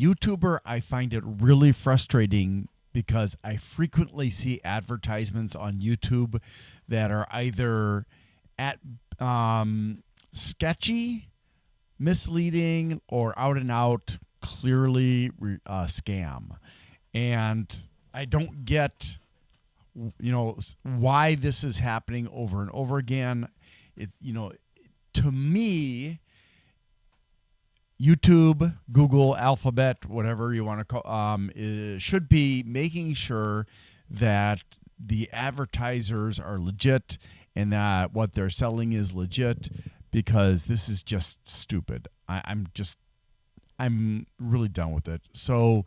YouTuber, I find it really frustrating because I frequently see advertisements on YouTube that are either at sketchy, misleading, or out and out clearly scam. And I don't get why this is happening over and over again. To me, YouTube, Google, Alphabet, whatever you want to call, should be making sure that the advertisers are legit and that what they're selling is legit, because this is just stupid. I'm really done with it. So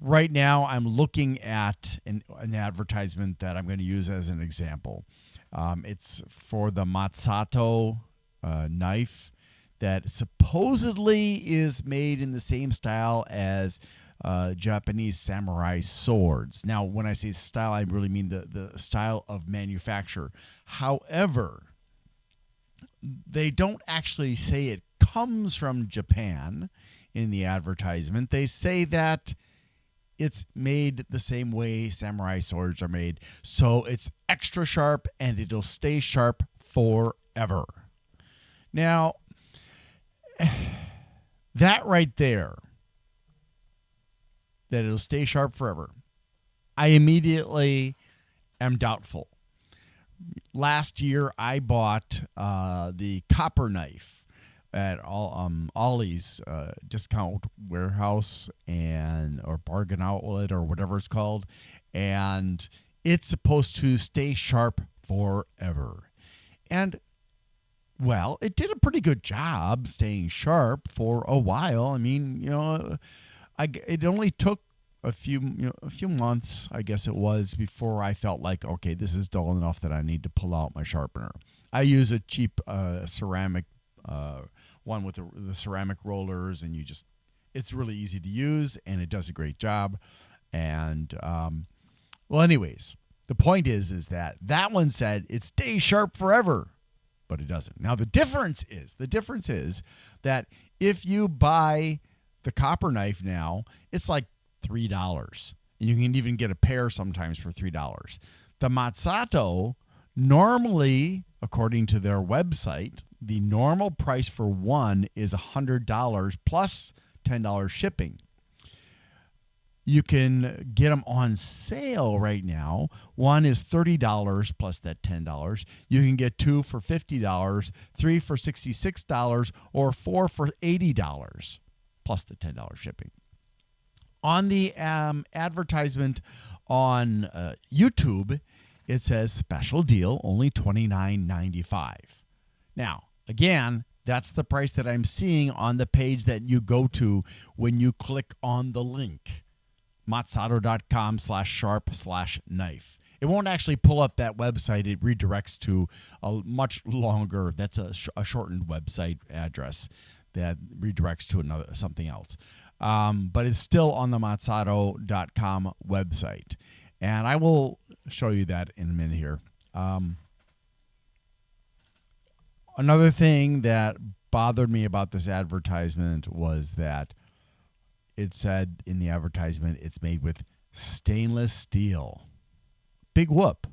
right now I'm looking at an advertisement that I'm going to use as an example. It's for the Matsato knife that supposedly is made in the same style as Japanese samurai swords. Now, when I say style, I really mean the style of manufacture. However, they don't actually say it comes from Japan in the advertisement. They say that it's made the same way samurai swords are made. So it's extra sharp and it'll stay sharp forever. Now, that right there, that it'll stay sharp forever, I immediately am doubtful. Last year, I bought the copper knife at Ollie's discount warehouse or bargain outlet or whatever it's called, and it's supposed to stay sharp forever. And well, it did a pretty good job staying sharp for a while. I mean, it only took a few months, I guess it was, before I felt like, okay, this is dull enough that I need to pull out my sharpener. I use a cheap ceramic one with the ceramic rollers, and it's really easy to use, and it does a great job. And well, anyways, the point is that one said it stays sharp forever, but it doesn't. Now the difference is that if you buy the copper knife now, it's like $3, and you can even get a pair sometimes for $3. The Matsato, normally, according to their website, the normal price for one is $100 plus $10 shipping. You can get them on sale right now. One is $30 plus that $10. You can get two for $50, three for $66, or four for $80 plus the $10 shipping. On the advertisement on YouTube, it says special deal, only $29.95. Now, again, that's the price that I'm seeing on the page that you go to when you click on the link, matsato.com/sharp/knife. It won't actually pull up that website. It redirects to a much longer, that's a shortened website address that redirects to something else. But it's still on the matsato.com website. And I will show you that in a minute here. Another thing that bothered me about this advertisement was that it said in the advertisement it's made with stainless steel. Big whoop.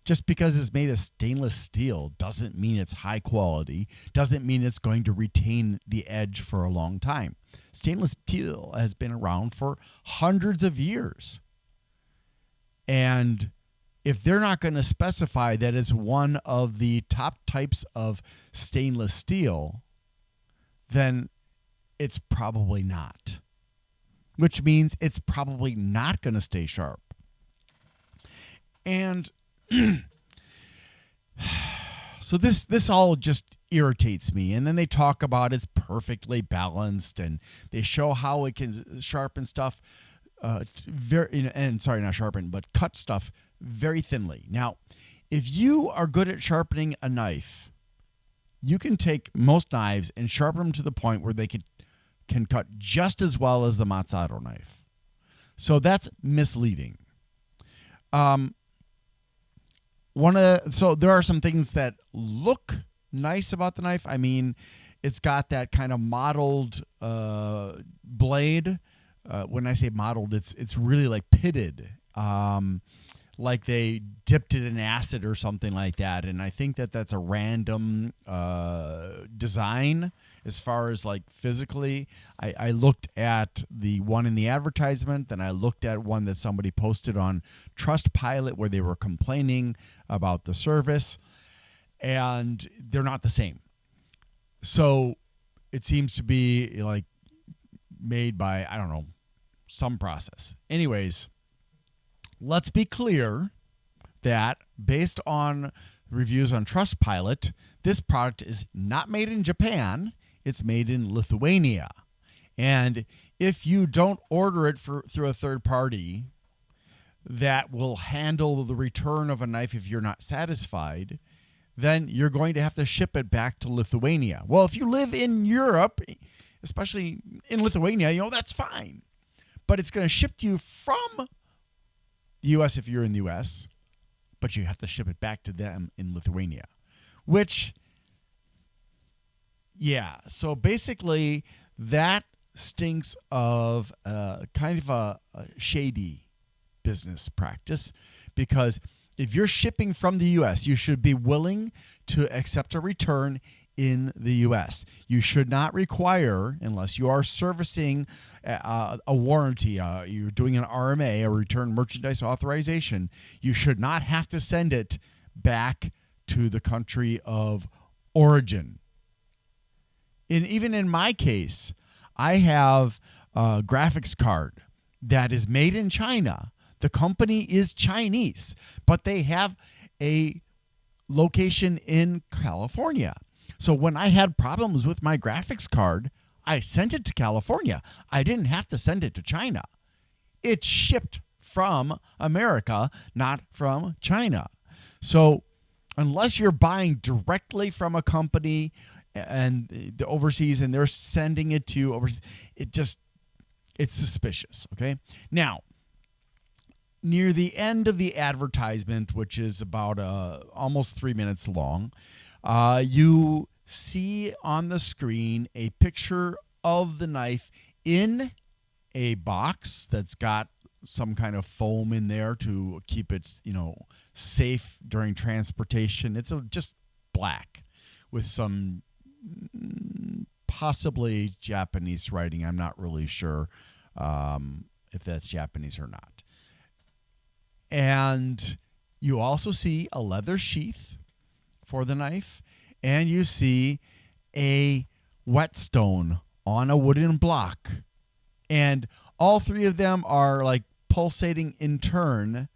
Just because it's made of stainless steel doesn't mean it's high quality, doesn't mean it's going to retain the edge for a long time. Stainless steel has been around for hundreds of years. And if they're not going to specify that it's one of the top types of stainless steel, then it's probably not. Which means it's probably not going to stay sharp. And so this all just irritates me. And then they talk about it's perfectly balanced, and they show how it can sharpen stuff not sharpen, but cut stuff very thinly. Now, if you are good at sharpening a knife, you can take most knives and sharpen them to the point where they can cut just as well as the Matsato knife. So that's misleading. So there are some things that look nice about the knife. I mean, It's got that kind of mottled blade. When I say mottled, it's really like pitted, like they dipped it in acid or something like that. And I think that's a random design as far as like physically. I looked at the one in the advertisement, then I looked at one that somebody posted on Trustpilot where they were complaining about the service, and they're not the same. So it seems to be like made by, I don't know, some process. Anyways, let's be clear that based on reviews on Trustpilot, this product is not made in Japan. It's made in Lithuania. And if you don't order it through a third party that will handle the return of a knife if you're not satisfied, then you're going to have to ship it back to Lithuania. Well, if you live in Europe, especially in Lithuania, that's fine. But it's going to ship to you from the U.S. if you're in the U.S., but you have to ship it back to them in Lithuania, which, yeah. So basically, that stinks of kind of a shady business practice, because if you're shipping from the U.S., you should be willing to accept a return in the U.S. You should not require, unless you are servicing a warranty, you're doing an RMA, a return merchandise authorization, you should not have to send it back to the country of origin. And even in my case, I have a graphics card that is made in China. The company is Chinese, but they have a location in California. So when I had problems with my graphics card, I sent it to California. I didn't have to send it to China. It's shipped from America, not from China. So unless you're buying directly from a company and the overseas and they're sending it to you overseas, it's suspicious, okay? Now, near the end of the advertisement, which is about almost 3 minutes long, you see on the screen a picture of the knife in a box that's got some kind of foam in there to keep it, safe during transportation. It's just black with some possibly Japanese writing. I'm not really sure if that's Japanese or not. And you also see a leather sheath for the knife, and you see a whetstone on a wooden block. And all three of them are like pulsating in turn,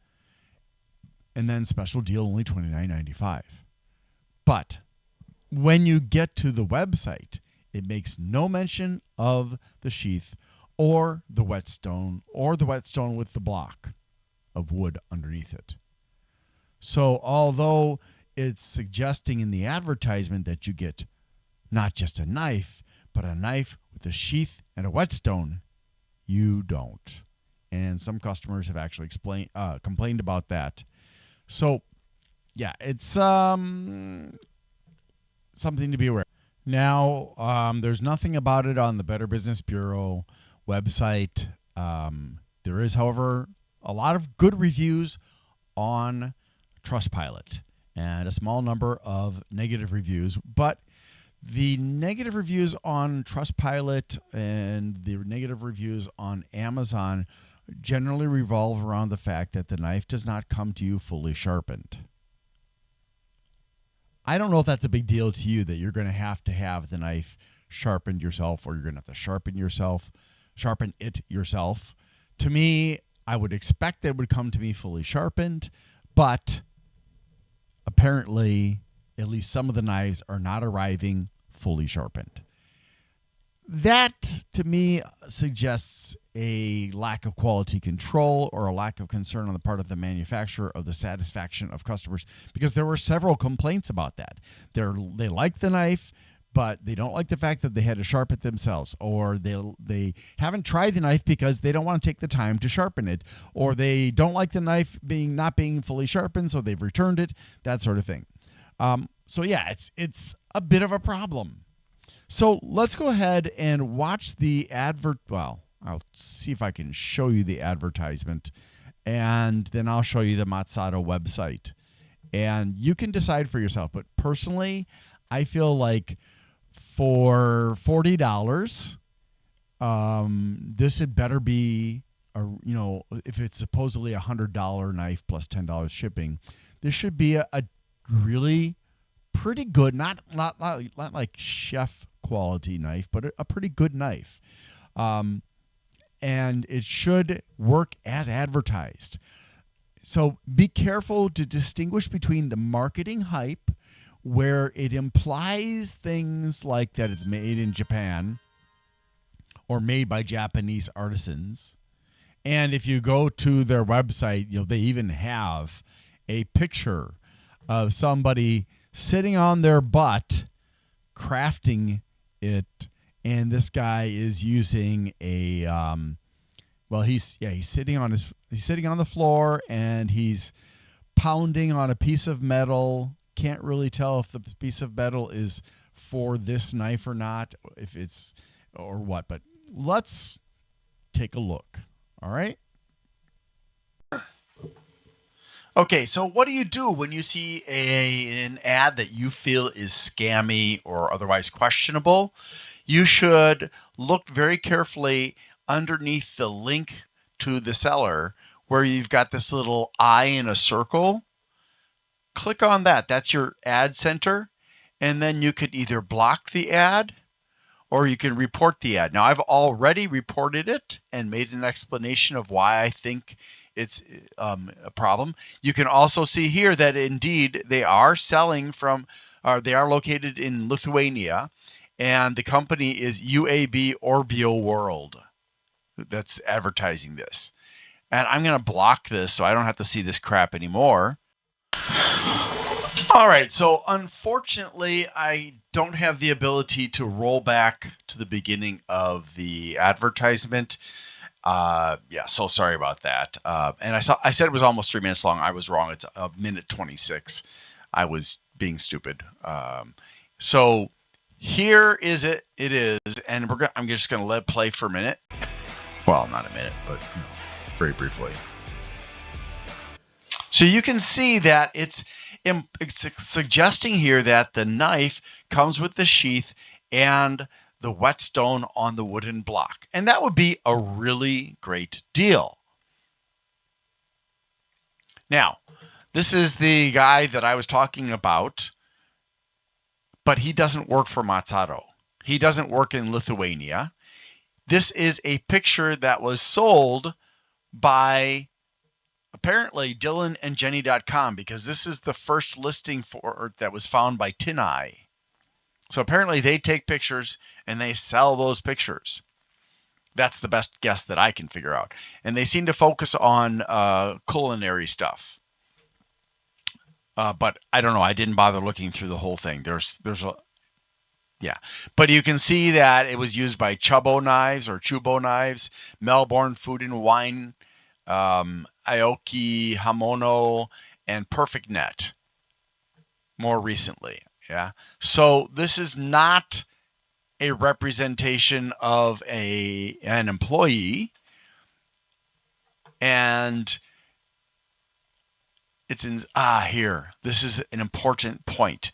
and then special deal only $29.95. But when you get to the website, it makes no mention of the sheath or the whetstone with the block of wood underneath it. So although it's suggesting in the advertisement that you get not just a knife, but a knife with a sheath and a whetstone, you don't. And some customers have actually complained about that. So, yeah, it's something to be aware of. Now, there's nothing about it on the Better Business Bureau website. There is, however, a lot of good reviews on Trustpilot and a small number of negative reviews. But the negative reviews on Trustpilot and the negative reviews on Amazon generally revolve around the fact that the knife does not come to you fully sharpened. I don't know if that's a big deal to you, that you're going to have the knife sharpened yourself, or you're going to have to sharpen it yourself. To me, I would expect that it would come to me fully sharpened, but apparently at least some of the knives are not arriving fully sharpened. That, to me, suggests a lack of quality control or a lack of concern on the part of the manufacturer of the satisfaction of customers, because there were several complaints about that. They like the knife, but they don't like the fact that they had to sharpen it themselves, or they haven't tried the knife because they don't want to take the time to sharpen it, or they don't like the knife not being fully sharpened, so they've returned it, that sort of thing. So yeah, it's a bit of a problem. So let's go ahead and watch the advert. Well, I'll see if I can show you the advertisement, and then I'll show you the Mazzato website. And you can decide for yourself. But personally, I feel like for $40, this had better be if it's supposedly $100 knife plus $10 shipping, this should be a really pretty good, not like chef quality knife, but a pretty good knife. And it should work as advertised. So be careful to distinguish between the marketing hype, where it implies things like that it's made in Japan or made by Japanese artisans. And if you go to their website, they even have a picture of somebody sitting on their butt crafting it, and this guy is using a he's sitting on the floor, and he's pounding on a piece of metal. Can't really tell if the piece of metal is for this knife or not, if it's or what, but let's take a look. All right. Okay, so what do you do when you see an ad that you feel is scammy or otherwise questionable? You should look very carefully underneath the link to the seller, where you've got this little eye in a circle. Click on that. That's your ad center. And then you could either block the ad or you can report the ad. Now, I've already reported it and made an explanation of why I think it's a problem. You can also see here that indeed they are selling they are located in Lithuania, and the company is UAB Orbio World that's advertising this. And I'm going to block this so I don't have to see this crap anymore. All right, so unfortunately, I don't have the ability to roll back to the beginning of the advertisement. So sorry about that. And I said it was almost 3 minutes long. I was wrong. It's a minute 26. I was being stupid. So here is it. It is, and I'm just going to let it play for a minute. Well, not a minute, but very briefly. So you can see that it's suggesting here that the knife comes with the sheath and the whetstone on the wooden block. And that would be a really great deal. Now, this is the guy that I was talking about, but he doesn't work for Mazzato. He doesn't work in Lithuania. This is a picture that was sold by apparently Dylan and Jenny.com, because this is the first listing that was found by Tin Eye. So apparently they take pictures and they sell those pictures. That's the best guess that I can figure out. And they seem to focus on culinary stuff. But I don't know. I didn't bother looking through the whole thing. But you can see that it was used by Chubo knives, Melbourne Food and Wine, Aoki Hamono, and Perfect Net more recently. Yeah. So this is not a representation of an employee, and it's in here. This is an important point.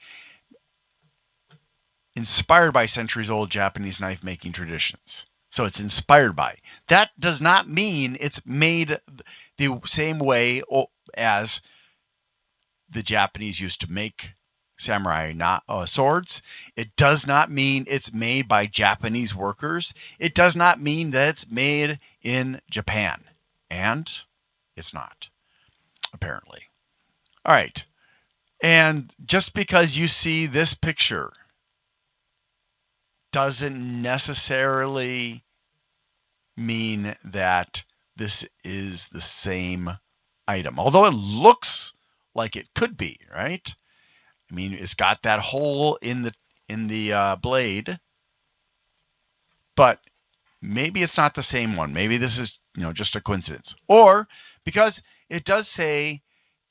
Inspired by centuries-old Japanese knife-making traditions. So it's inspired by. That does not mean it's made the same way as the Japanese used to make samurai swords. It does not mean it's made by Japanese workers. It does not mean that it's made in Japan. And it's not, apparently. All right. And just because you see this picture doesn't necessarily mean that this is the same item, although it looks like it could be, right? I mean, it's got that hole in the blade, but maybe it's not the same one. Maybe this is just a coincidence, or because it does say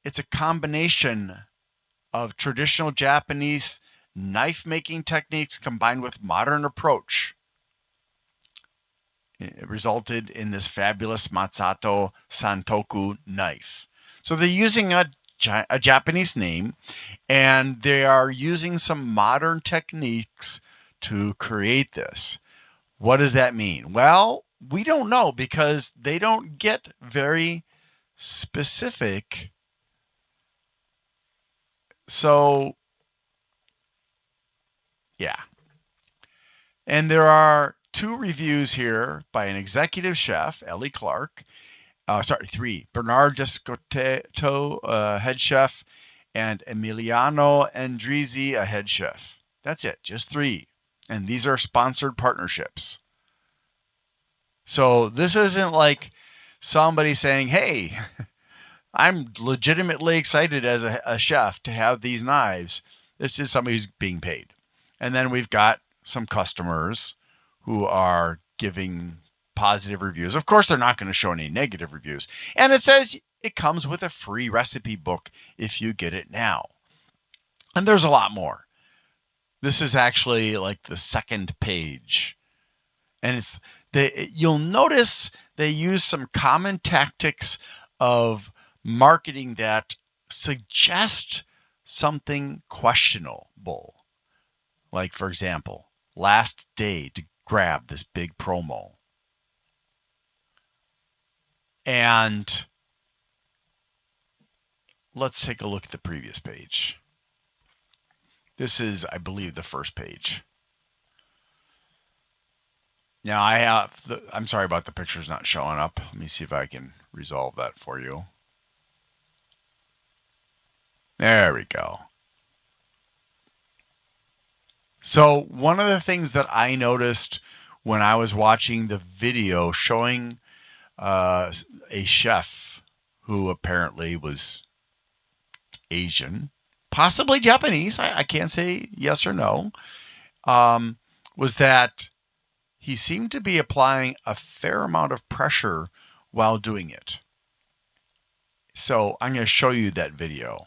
it's a combination of traditional Japanese knife making techniques combined with modern approach. It resulted in this fabulous Matsuto Santoku knife. So they're using a Japanese name, and they are using some modern techniques to create this. What does that mean? Well, we don't know because they don't get very specific. So, yeah. And there are 2 reviews here by an executive chef, Ellie Clark. Sorry, 3. Bernard Descoteau, head chef, and Emiliano Andrizzi, a head chef. That's it, just 3. And these are sponsored partnerships. So this isn't like somebody saying, hey, I'm legitimately excited as a chef to have these knives. This is somebody who's being paid. And then we've got some customers who are giving positive reviews. Of course, they're not going to show any negative reviews. And it says it comes with a free recipe book if you get it now. And there's a lot more. This is actually like the second page. And you'll notice they use some common tactics of marketing that suggest something questionable. Like, for example, last day to grab this big promo. And let's take a look at the previous page. This is, I believe, the first page. Now I'm sorry about the pictures not showing up. Let me see if I can resolve that for you. There we go. So one of the things that I noticed when I was watching the video showing a chef who apparently was Asian, possibly Japanese, I can't say yes or no, was that he seemed to be applying a fair amount of pressure while doing it. So I'm going to show you that video.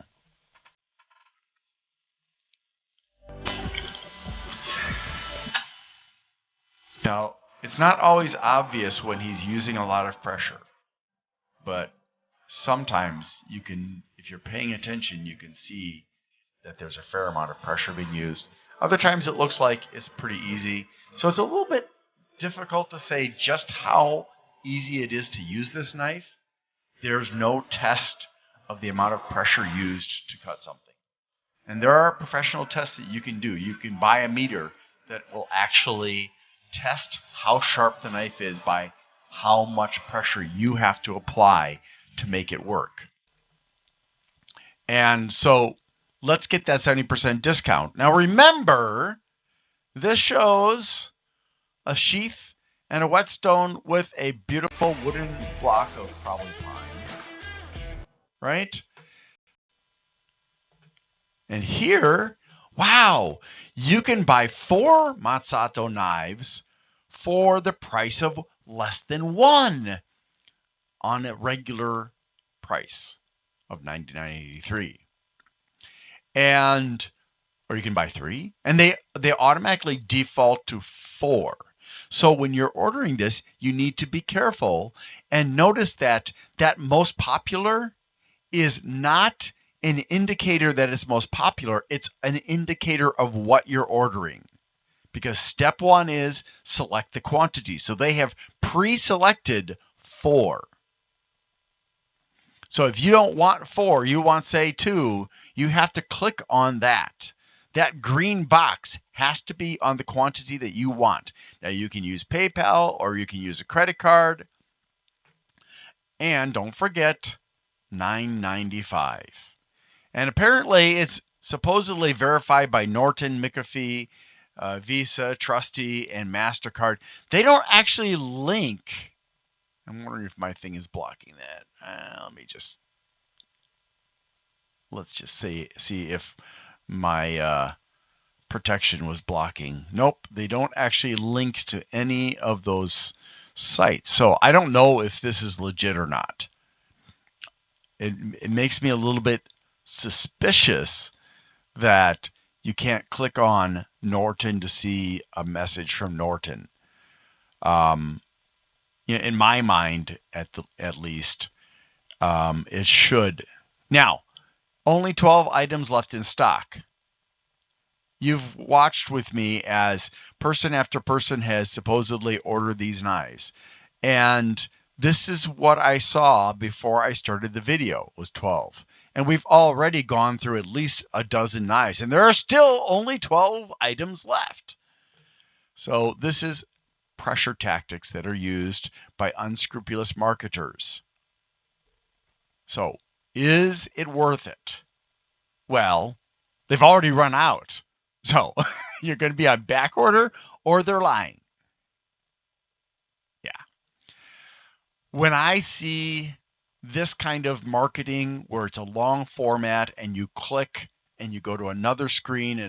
Now, it's not always obvious when he's using a lot of pressure, but sometimes you can, if you're paying attention, you can see that there's a fair amount of pressure being used. Other times it looks like it's pretty easy. So it's a little bit difficult to say just how easy it is to use this knife. There's no test of the amount of pressure used to cut something. And there are professional tests that you can do. You can buy a meter that will actually test how sharp the knife is by how much pressure you have to apply to make it work. And so let's get that 70% discount. Now remember, this shows a sheath and a whetstone with a beautiful wooden block of probably pine, right? And here, wow, you can buy 4 Matsuto knives for the price of less than 1 on a regular price of $99.83. And or you can buy 3, and they automatically default to 4. So when you're ordering this, you need to be careful and notice that that most popular is not an indicator that it's most popular. It's an indicator of what you're ordering. Because step 1 is select the quantity. So they have pre-selected 4. So if you don't want 4, you want, say, 2, you have to click on that. That green box has to be on the quantity that you want. Now you can use PayPal or you can use a credit card. And don't forget, $9.95. And apparently it's supposedly verified by Norton, McAfee, Visa, Trusty, and MasterCard. They don't actually link. I'm wondering if my thing is blocking that. Let's just see if my protection was blocking. Nope, they don't actually link to any of those sites. So I don't know if this is legit or not. It makes me a little bit suspicious that you can't click on Norton to see a message from Norton. In my mind, at least, it should. Now, only 12 items left in stock. You've watched with me as person after person has supposedly ordered these knives. And this is what I saw before I started the video, was 12. And we've already gone through at least a dozen knives, and there are still only 12 items left. So this is pressure tactics that are used by unscrupulous marketers. So is it worth it? Well, they've already run out. So you're going to be on back order, or they're lying. Yeah. When I see this kind of marketing where it's a long format and you click and you go to another screen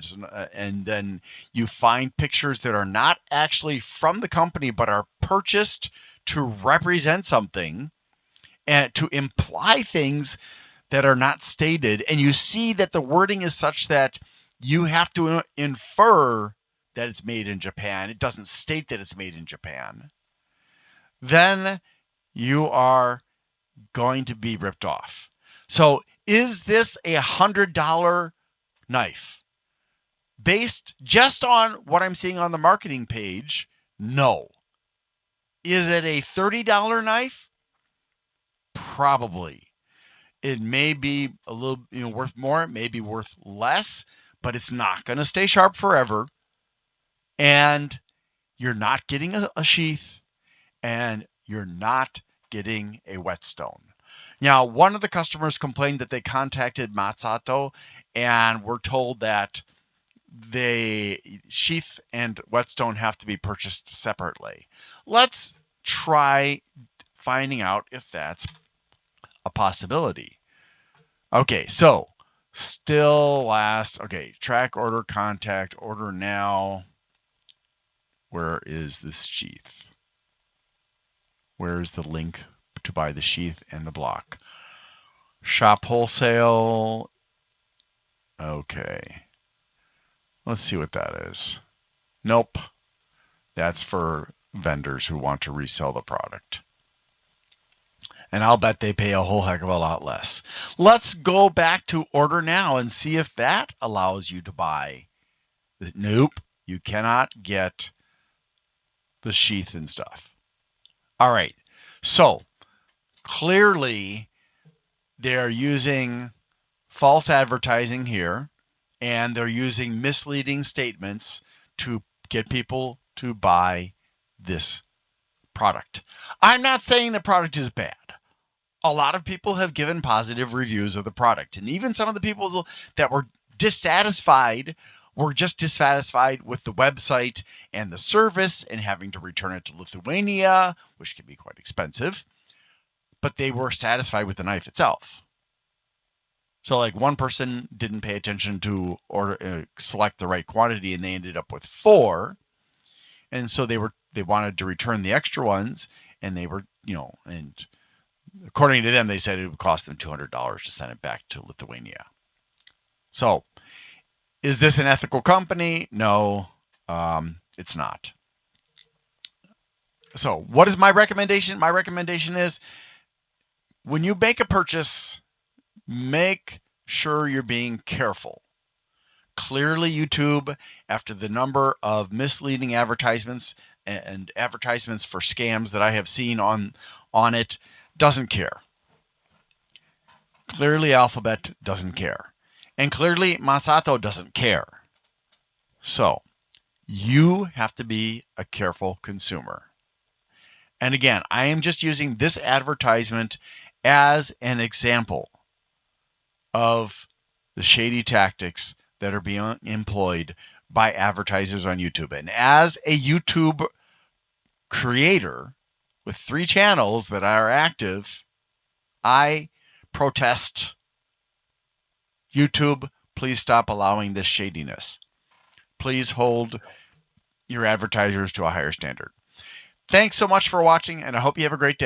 and then you find pictures that are not actually from the company but are purchased to represent something and to imply things that are not stated, and you see that the wording is such that you have to infer that it's made in Japan. It doesn't state that it's made in Japan. Then you are going to be ripped off. So is this a $100 knife? Based just on what I'm seeing on the marketing page, no. Is it a $30 knife? Probably. It may be a little, worth more. It may be worth less, but it's not going to stay sharp forever. And you're not getting a sheath, and you're not getting a whetstone. Now, one of the customers complained that they contacted Masato and were told that the sheath and whetstone have to be purchased separately. Let's try finding out if that's a possibility. Okay, so still last. Okay, track order, contact, order now. Where is this sheath? Where is the link to buy the sheath and the block? Shop wholesale. Okay. Let's see what that is. Nope. That's for vendors who want to resell the product. And I'll bet they pay a whole heck of a lot less. Let's go back to order now and see if that allows you to buy. Nope. You cannot get the sheath and stuff. All right. So clearly they're using false advertising here, and they're using misleading statements to get people to buy this product. I'm not saying the product is bad. A lot of people have given positive reviews of the product, and even some of the people that were dissatisfied were just dissatisfied with the website and the service and having to return it to Lithuania, which can be quite expensive, but they were satisfied with the knife itself. So like one person didn't pay attention to select the right quantity, and they ended up with 4. And so they wanted to return the extra ones, and they were, and according to them, they said it would cost them $200 to send it back to Lithuania. So is this an ethical company? No, it's not. So what is my recommendation? My recommendation is when you make a purchase, make sure you're being careful. Clearly, YouTube, after the number of misleading advertisements and advertisements for scams that I have seen on it, doesn't care. Clearly, Alphabet doesn't care. And clearly, Masato doesn't care. So, you have to be a careful consumer. And again, I am just using this advertisement as an example of the shady tactics that are being employed by advertisers on YouTube. And as a YouTube creator with 3 channels that are active, I protest. YouTube, please stop allowing this shadiness. Please hold your advertisers to a higher standard. Thanks so much for watching, and I hope you have a great day.